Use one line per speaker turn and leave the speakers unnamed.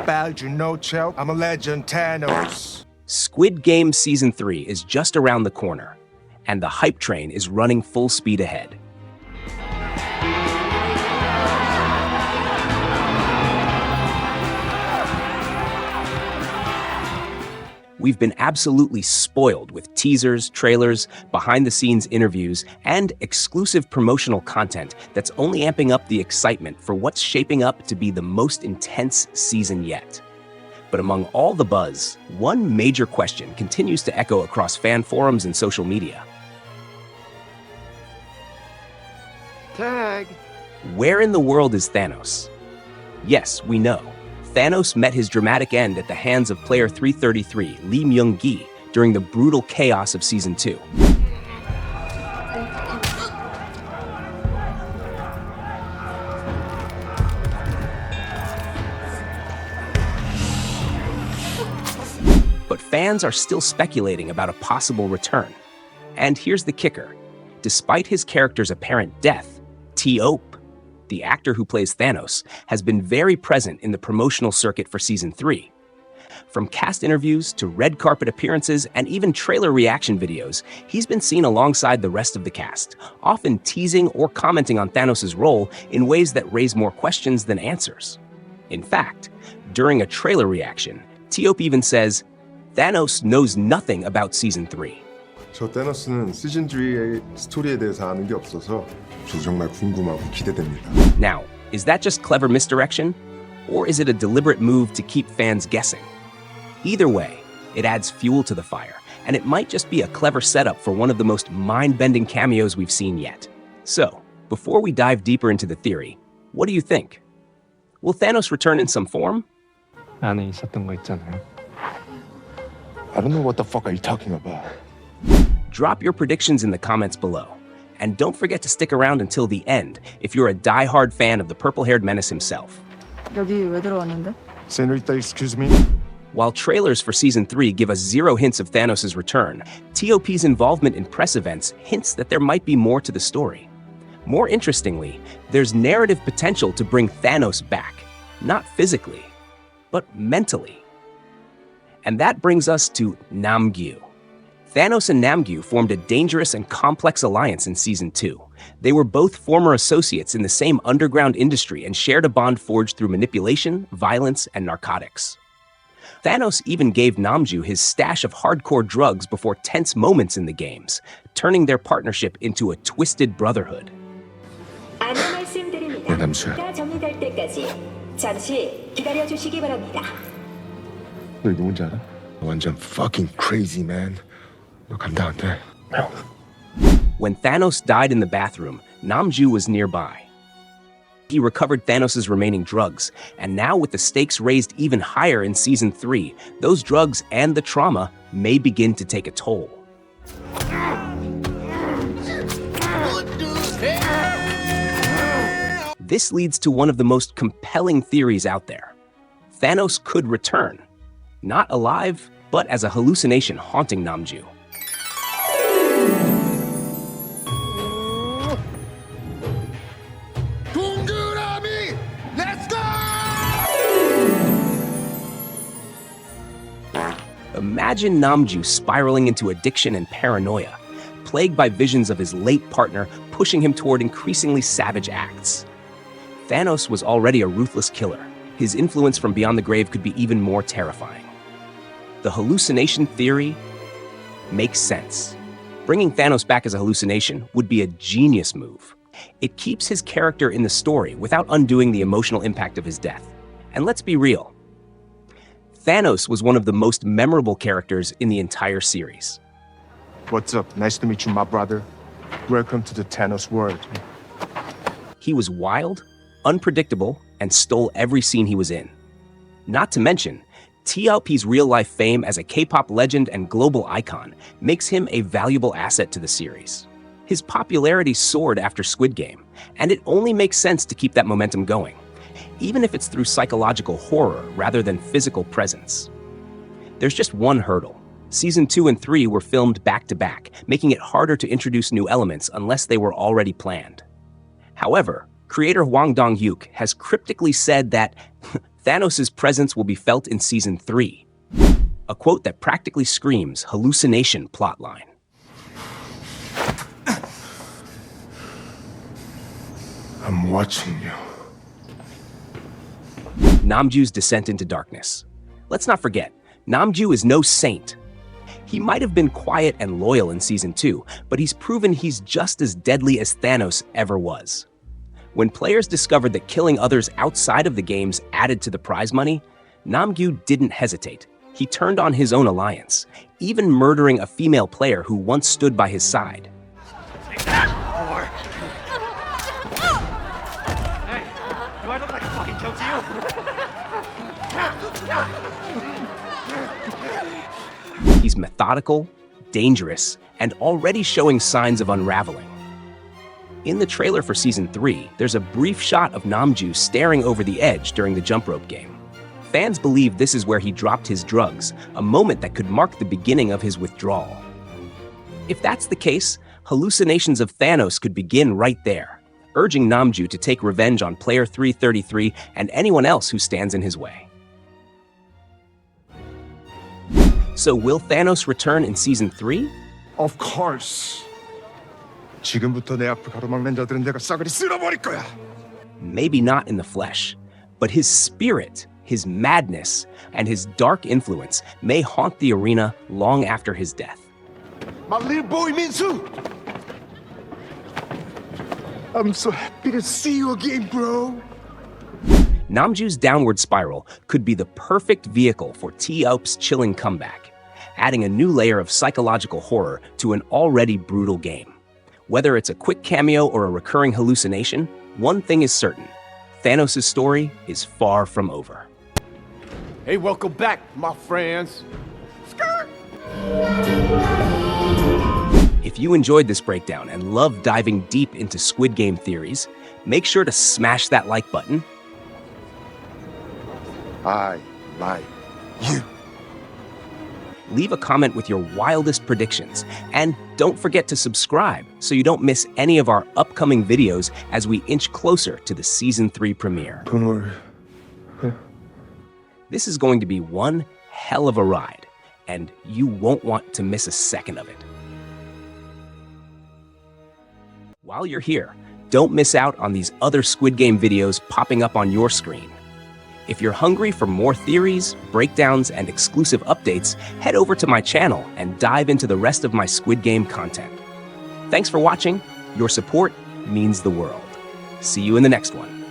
bad, you know, Chow. I'm a legend, Thanos.
Squid Game Season 3 is just around the corner, and the hype train is running full speed ahead. We've been absolutely spoiled with teasers, trailers, behind-the-scenes interviews, and exclusive promotional content that's only amping up the excitement for what's shaping up to be the most intense season yet. But among all the buzz, one major question continues to echo across fan forums and social media.
Tag.
Where in the world is Thanos? Yes, we know. Thanos met his dramatic end at the hands of player 333, Lee Myung-gi, during the brutal chaos of Season 2. But fans are still speculating about a possible return. And here's the kicker. Despite his character's apparent death, Topher, the actor who plays Thanos, has been very present in the promotional circuit for Season 3. From cast interviews to red carpet appearances and even trailer reaction videos, he's been seen alongside the rest of the cast, often teasing or commenting on Thanos' role in ways that raise more questions than answers. In fact, during a trailer reaction, Topher even says, "Thanos knows nothing about Season 3.
저 테너스는 시즌 3의 스토리에 대해서 아는 게 없어서 저도 정말 궁금하고 기대됩니다.
Now, is that just clever misdirection? Or is it a deliberate move to keep fans guessing? Either way, it adds fuel to the fire, and it might just be a clever setup for one of the most mind-bending cameos we've seen yet. So, before we dive deeper into the theory, what do you think? Will Thanos return in some form?
안에 있었던 거 있잖아요.
I don't know what the fuck are you talking about.
Drop your predictions in the comments below. And don't forget to stick around until the end if you're a die-hard fan of the purple-haired menace himself.
여기 왜 들어왔는데?
Senorita, excuse me?
While trailers for Season 3 give us zero hints of Thanos' return, Topher's involvement in press events hints that there might be more to the story. More interestingly, there's narrative potential to bring Thanos back, not physically, but mentally. And that brings us to Namyu. Thanos and Namyu formed a dangerous and complex alliance in Season 2. They were both former associates in the same underground industry and shared a bond forged through manipulation, violence, and narcotics. Thanos even gave Namyu his stash of hardcore drugs before tense moments in the games, turning their partnership into a twisted brotherhood.
안내 말씀드립니다.
네, 남수야.
가 정리될 때까지 잠시 기다려 주시기 바랍니다.
너 이거 뭔지 알아? 너 완전 fucking crazy, man. 너 감당 안 돼.
When Thanos died in the bathroom, Namyu was nearby. He recovered Thanos' remaining drugs, and now with the stakes raised even higher in Season 3, those drugs and the trauma may begin to take a toll. This leads to one of the most compelling theories out there. Thanos could return, not alive, but as a hallucination haunting Namyu. Imagine Namyu spiraling into addiction and paranoia, plagued by visions of his late partner pushing him toward increasingly savage acts. Thanos was already a ruthless killer. His influence from beyond the grave could be even more terrifying. The hallucination theory makes sense. Bringing Thanos back as a hallucination would be a genius move. It keeps his character in the story without undoing the emotional impact of his death. And let's be real. Thanos was one of the most memorable characters in the entire series.
What's up? Nice to meet you, my brother. Welcome to the Thanos world.
He was wild, unpredictable, and stole every scene he was in. Not to mention, Topher's real-life fame as a K-pop legend and global icon makes him a valuable asset to the series. His popularity soared after Squid Game, and it only makes sense to keep that momentum going, even if it's through psychological horror rather than physical presence. There's just one hurdle. Season 2 and 3 were filmed back-to-back, making it harder to introduce new elements unless they were already planned. However, creator Hwang Dong-hyuk has cryptically said that Thanos' presence will be felt in Season 3. A quote that practically screams hallucination plotline.
I'm watching you.
Namju's descent into darkness. Let's not forget, Namju is no saint. He might have been quiet and loyal in Season 2, but he's proven he's just as deadly as Thanos ever was. When players discovered that killing others outside of the games added to the prize money, Namju didn't hesitate. He turned on his own alliance, even murdering a female player who once stood by his side. He's methodical, dangerous, and already showing signs of unraveling. In the trailer for Season 3, there's a brief shot of Namju staring over the edge during the jump rope game. Fans believe this is where he dropped his drugs, a moment that could mark the beginning of his withdrawal. If that's the case, hallucinations of Thanos could begin right there, urging Namju to take revenge on Player 333 and anyone else who stands in his way. So will Thanos return in Season 3?
Of course. 지금부터 내 앞을 가로막는 자들은 내가 싸그리 쓸어버릴 거야.
Maybe not in the flesh, but his spirit, his madness, and his dark influence may haunt the arena long after his death.
My little boy Minsu. I'm so happy to see you again, bro.
Namju's downward spiral could be the perfect vehicle for T-Ope's chilling comeback, adding a new layer of psychological horror to an already brutal game. Whether it's a quick cameo or a recurring hallucination, one thing is certain: Thanos' story is far from over.
Hey, welcome back, my friends.
If you enjoyed this breakdown and love diving deep into Squid Game theories, make sure to smash that like button.
I like you.
Leave a comment with your wildest predictions, and don't forget to subscribe so you don't miss any of our upcoming videos as we inch closer to the Season 3 premiere.
Don't worry.
This is going to be one hell of a ride, and you won't want to miss a second of it. While you're here, don't miss out on these other Squid Game videos popping up on your screen. If you're hungry for more theories, breakdowns, and exclusive updates, head over to my channel and dive into the rest of my Squid Game content. Thanks for watching. Your support means the world. See you in the next one.